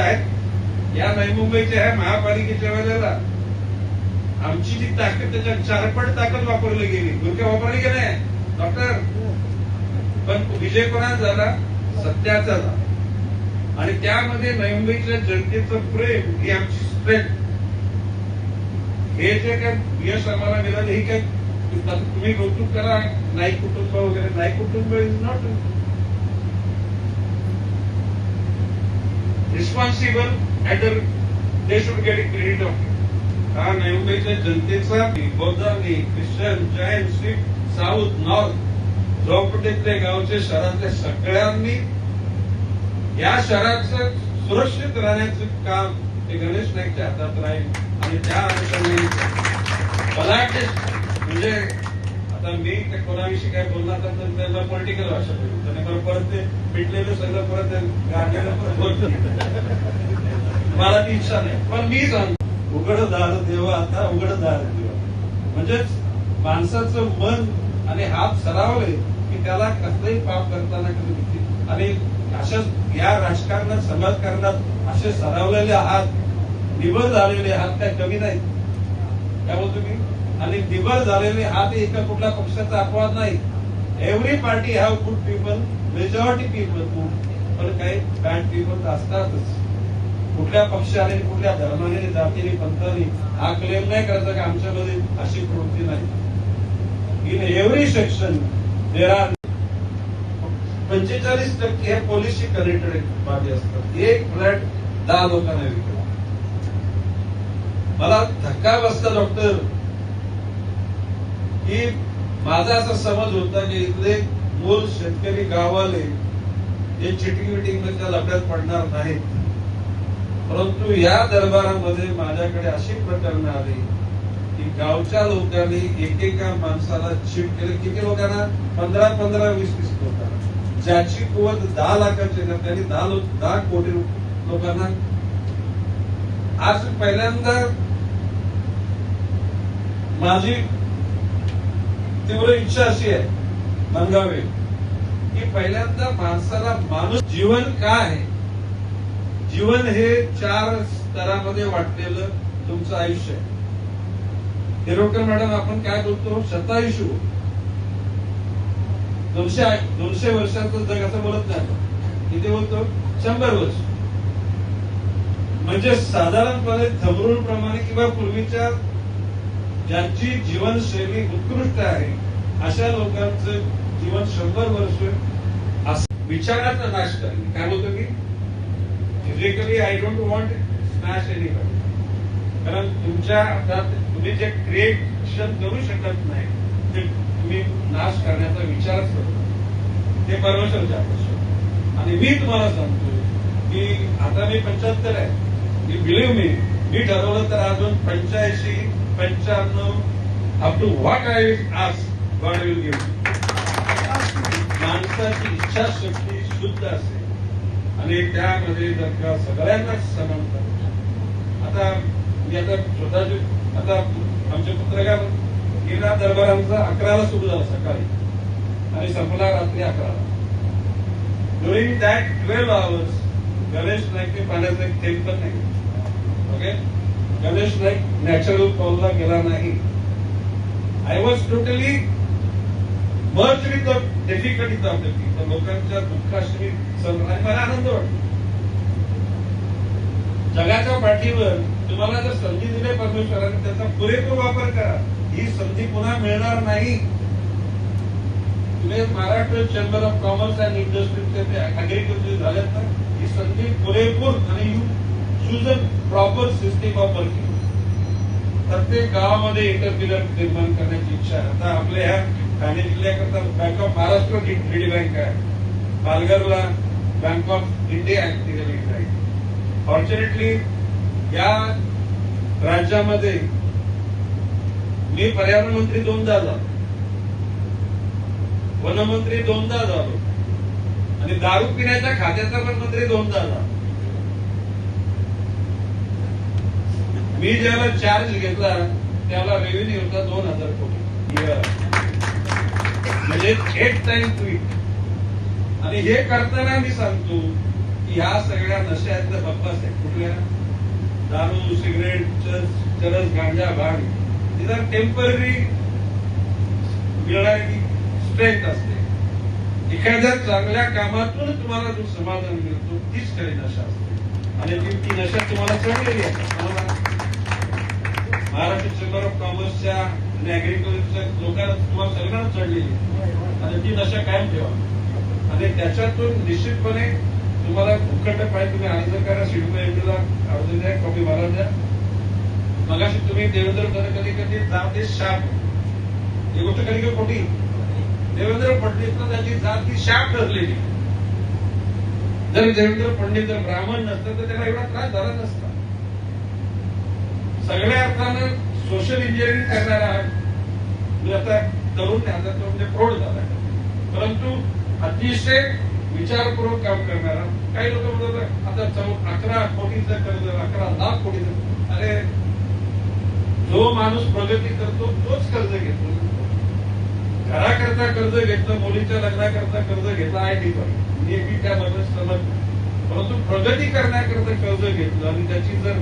आहेत या नवी मुंबईच्या ह्या महापालिकेच्या वेळेला आमची जी ताकद त्याच्या चारपट ताकद वापरली गेली. गुरख्या वापरली की नाही डॉक्टर? पण विजय कोणाचा झाला? सत्याचा झाला. आणि त्यामध्ये नवी मुंबईच्या जनतेचं प्रेम ही आमची स्ट्रेंथ. हे जे काय यश आम्हाला मिळालं हे काय तुम्ही कौतुक करा नाईक कुटुंब वगैरे, नाईक कुटुंब is not responsible at they should get credit of. हा नवी मुंबईच्या जनतेचा बौद्धांनी, ख्रिश्चन, जैन, शीख, साऊथ, नॉर्थ, झोपडपट्टीतले गावचे, शहरातल्या सगळ्यांनी या शहराचं सुरक्षित राहण्याचं काम ते गणेश नाईकच्या हातात राहील. आणि त्या अनुषंगाने मला म्हणजे आता मी कोणाविषयी काय बोलणार तर त्यांना पॉलिटिकल भाषा बोलतो त्याने परत ते पिटलेलं सगळं परत गाडलेलं परत बोलतो. मला ती इच्छा नाही. पण मी सांगतो उघड दार देवा, आता उघड दार देवा. म्हणजेच माणसाचं मन आणि हात सरावले की त्याला कसलंही पाप करताना कधी भीती. आणि अशा या राजकारणात, समाजकारणात असे सरावलेले हात, निबर झालेले हात काय कमी नाहीत. काय बोलतो मी? आणि निबर झालेले हात एका कुठल्या पक्षाचा अपवाद नाही. Every party have good people, majority people good, पण काही बॅड पीपल असतातच. कुठल्या पक्षाने, कुठल्या धर्माने, जातीने, पंथाने हा क्लेम नाही करायचा की आमच्यामध्ये अशी प्रवृत्ती नाही. In every section there are 45% हे पोलिसशी कनेक्टेड बाबी असतात. एक फ्लॅट 10 लोकांना विकला. मला धक्का बसला डॉक्टर की माझा असा समज होता की इथले मूल शेतकरी गाववाले हे चिटिंग विटिंग मध्ये लफड्यात पडणार नाहीत. परंतु या दरबारामध्ये माझ्याकडे अशी प्रकरणं आली की गावच्या लोकांनी एकेका माणसाला चीट केले. किती लोकांना? 15-15, 20-20 लोकांना. ज्याची कुवत 10 लाखाची ना त्यांनी 10 कोटी लोकांना. आज पहिल्यांदा माझी तीव्र इच्छा अशी आहे मंगावे की पहिल्यांदा माणसाला माणूस जीवन काय आहे. जीवन हे 4 स्तरामध्ये वाटलेलं तुमचं आयुष्य आहे. हिरोडकर मॅडम आपण काय बोलतो? शतायुषू. 200 वर्षाचं जग असं बोलत नाही. किती बोलतो? 100 वर्ष. म्हणजे साधारणपणे थमरुण प्रमाणे किंवा पूर्वीच्या ज्यांची जीवनशैली उत्कृष्ट आहे अशा लोकांचं जीवन 100 वर्ष. विचाराचा नाश करणे. काय बोलतो मी? Physically I don't want smash anybody. कारण तुमच्या हातात तुम्ही जे क्रिएशन करू शकत नाही ते तुम्ही नाश करण्याचा विचारच करतो. ते परमेश्वरच्या अपेक्षा. आणि मी तुम्हाला सांगतो की आता मी 75 आहे. बिलीव्ह मी ठरवलं तर अजून 85, 95 up to what I will ask god will give. माणसाची इच्छाशक्ती शुद्ध असेल आणि त्यामध्ये जर का सगळ्यांनाच समानता. आता मी आता स्वतःचे आता आमचे पत्रकार गेल्या दरबारांचा 11ला सुरू झाला सकाळी आणि संपला रात्री 11ला. ड्युरिंग दॅट 12 hours गणेश नाईकने पाण्याचा एक थेंब पण नाही. ओके, गणेश नाईक नॅचरल कॉलला गेला नाही. I was totally merge with the difficulties of the people. लोकांच्या दुःखाशी आणि मला आनंद वाटतो. जगाच्या पाठीवर तुम्हाला जर संधी दिली परमेश्वराने त्याचा पुरेपूर वापर करा. ही संधी पुन्हा मिळणार नाही. तुम्ही Maharashtra chamber of commerce and इंडस्ट्रीजचे अग्रिकल्चर झाल्यात ना, ही संधी पुरेपूर आणि choose a proper system of working. प्रत्येक गावामध्ये इंटरप्रिनर निर्माण करण्याची इच्छा आहे. आता आपल्या ह्या ठाणे जिल्ह्याकरता bank of Maharashtra lead bank आहे. पालघरला बँक ऑफ इंडिया लीड आहे. फॉर्च्युनेटली या राज्यामध्ये मी पर्यावरण मंत्री 2दा झालो, वनमंत्री 2दा झालो आणि दारू पिण्याच्या खात्याचा पण मंत्री 2दा झालो. मी ज्याला चार्ज घेतला त्याला रेव्हेन्यू होता 2000 कोटी. म्हणजे 8 टाइम ट्विट. आणि हे करताना मी सांगतो की ह्या सगळ्या नश्यातल्या बकवास आहेत. कुठल्या? दारू, सिगरेट, चरस, गांजा, भांग. तिला टेम्पररी मिळणारी स्ट्रेंथ असते. एखाद्या चांगल्या कामातून तुम्हाला जो समाधान मिळतो तीच खरी नशा असते. आणि ती नशा तुम्हाला चढलेली आहे. तुम्हाला महाराष्ट्र चेंबर ऑफ कॉमर्सच्या आणि अॅग्रिकल्चरच्या लोकांना तुम्हाला सगळ्यांना चढलेली आहे. आणि ती नशा कायम ठेवा. आणि त्याच्यातून निश्चितपणे तुम्हाला भूखंड पाहिजे. तुम्ही अर्ज करा, सिडको एमडीला अर्ज द्या, कॉपी मला द्या. मगाशी तुम्ही देवेंद्र कधी जाते शाप, ही गोष्ट कधी कधी खोटी. देवेंद्र फडणवीसला त्याची जात ही शाप ठरलेली. जर देवेंद्र फडणवीस जर ब्राह्मण नसतं तर त्याला एवढा त्रास झाला नसता. सगळ्या अर्थानं सोशल इंजिनिअरिंग करणारा म्हणजे आता तरुण नाही, आता तो म्हणजे प्रौढ झाला. परंतु अतिशय विचारपूर्वक काम करणारा. काही लोक म्हणतात आता 11 कोटीचं कर्ज, 11 लाख कोटीचं. अरे जो माणूस प्रगती करतो तोच कर्ज घेतो. घराकरता कर्ज घेतलं, मुलीच्या लग्नाकरता कर्ज घेतला आहे ठीक आहे, मी त्याबद्दल समज. परंतु प्रगती करण्याकरता कर्ज घेतलं आणि त्याची जर